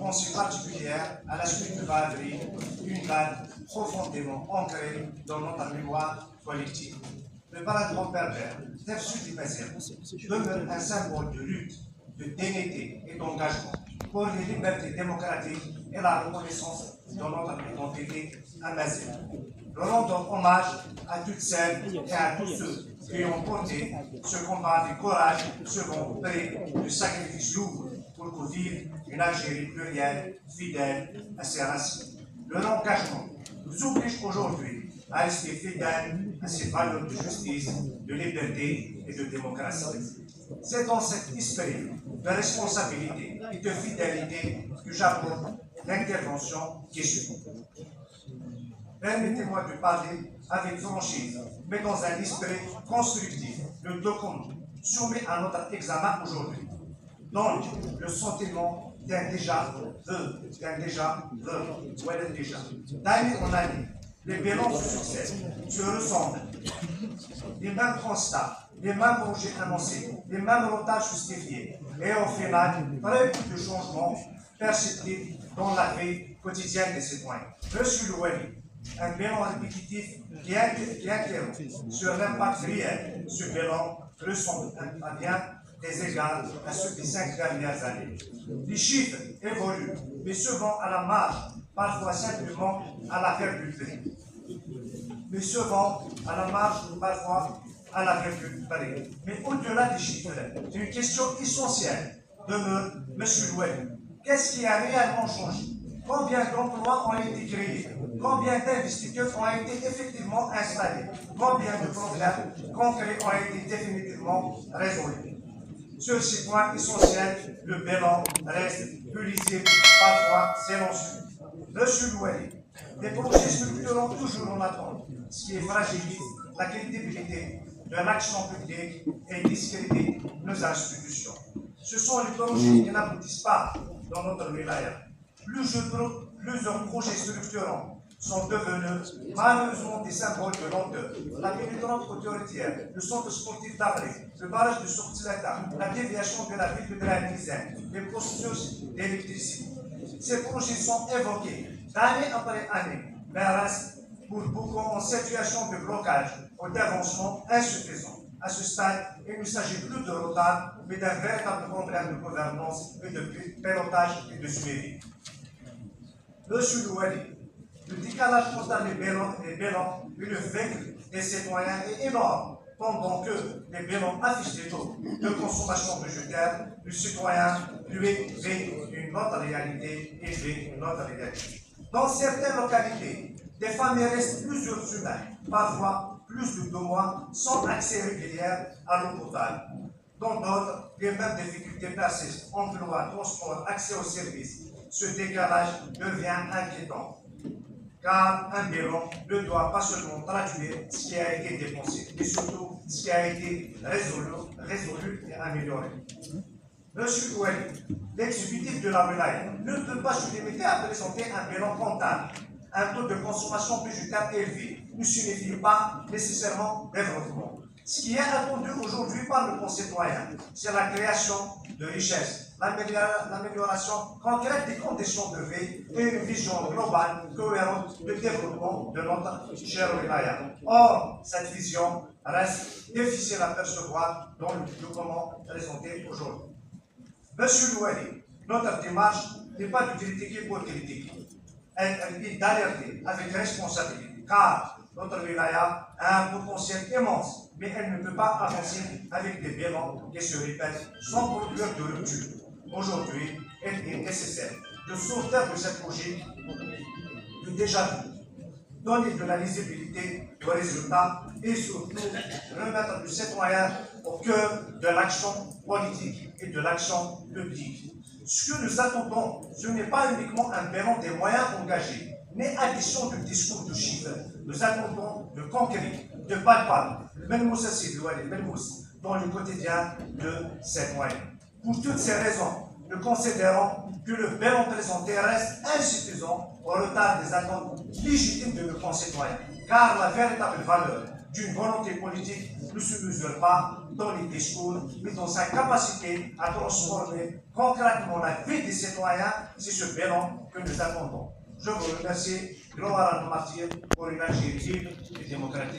pensée particulière à la suite de avril, une date profondément ancrée dans notre mémoire collective. Le paradron berbère, Tefsut Mazir, demeure un symbole de lutte, de dignité et d'engagement pour les libertés démocratiques et la reconnaissance de notre identité amazigh. Nous rendons hommage à toutes celles et à tous ceux qui ont porté ce combat de courage, second prix de sacrifice lourd pour que vive une Algérie plurielle, fidèle à ses racines. Leur engagement nous oblige aujourd'hui à rester fidèles à ces valeurs de justice, de liberté et de démocratie. C'est dans cet esprit de responsabilité et de fidélité que j'apporte l'intervention qui suit. Permettez-moi de parler avec franchise, mais dans un esprit constructif. Le document soumis à notre examen aujourd'hui donne le sentiment d'un déjà-vu, d'année en année, les bilans se succèdent, se ressemblent, les mêmes constats, les mêmes projets annoncés, les mêmes retards justifiés, et au final, très peu de changements perceptibles dans la vie quotidienne des citoyens. Monsieur Louali, un bilan répétitif qui interrompt sur l'impact réel. Ce bilan ressemble à bien des égards à ceux des 5 dernières années. Les chiffres évoluent, mais souvent à la marge, parfois simplement à la virgule près. Mais au-delà des chiffres, une question essentielle demeure, Monsieur Louali. Qu'est-ce qui a réellement changé? Combien d'emplois ont été créés? Combien d'investigateurs ont été effectivement installés? Combien de problèmes concrets ont été définitivement résolus? Sur ces points essentiels, le bilan reste peu lisible, parfois silencieux. Monsieur Louali, des projets structurants toujours en attente, ce qui fragilise la crédibilité de l'action publique et discrédite nos institutions. Ce sont les projets qui n'aboutissent pas dans notre wilaya. Plusieurs projets structurants sont devenus malheureusement des symboles de lenteur. La pénétrante autoritaire, le centre sportif d'Abré, le barrage de Sortilata, la déviation de la ville de la Nizane, les processus d'électricité. Ces projets sont évoqués d'année après année, mais restent pour beaucoup en situation de blocage ou d'avancement insuffisant. À ce stade, il ne s'agit plus de retard, mais d'un véritable problème de gouvernance et de pilotage et de suivi. Monsieur Louali, le décalage entre les bilans et le véhicule des citoyens est énorme, pendant que les bilans affichent des taux de consommation budgétaire, le citoyen, lui, vit une autre réalité et vit une autre réalité. Dans certaines localités, des familles restent plusieurs semaines, parfois plus de 2 mois, sans accès régulier à l'eau potable. Dans d'autres, les mêmes difficultés persistent, emploi, transport, accès aux services. Ce décalage devient inquiétant, car un bilan ne doit pas seulement traduire ce qui a été dépensé, mais surtout ce qui a été résolu et amélioré. Monsieur Louali, l'exécutif de la wilaya ne peut pas se limiter à présenter un bilan comptable. Un taux de consommation budgétaire élevé ne signifie pas nécessairement développement. Ce qui est attendu aujourd'hui par le concitoyen, c'est la création de richesses, l'amélioration concrète des conditions de vie et une vision globale, cohérente de développement de notre cher wilaya. Or, cette vision reste difficile à percevoir dans le document présenté aujourd'hui. Monsieur Louali, notre démarche n'est pas de critiquer pour critiquer, elle est d'alerter avec responsabilité, car notre wilaya a un potentiel immense, mais elle ne peut pas avancer avec des bilans qui se répètent sans produire de rupture. Aujourd'hui, il est nécessaire de sortir de cette logique du déjà-vu, donner de la lisibilité aux résultats et surtout remettre le citoyen au cœur de l'action politique et de l'action publique. Ce que nous attendons, ce n'est pas uniquement un bilan des moyens engagés, mais addition de discours de chiffres. Nous attendons de concret, de palpable, dans le quotidien de ces moyens. Pour toutes ces raisons, nous considérons que le bilan présenté reste insuffisant au retard des attentes légitimes de nos concitoyens, car la véritable valeur d'une volonté politique ne se mesure pas dans les discours, mais dans sa capacité à transformer concrètement la vie des citoyens. C'est ce bilan que nous attendons. Je vous remercie. Gloire à nos martyrs pour une Algérie libre et démocratique.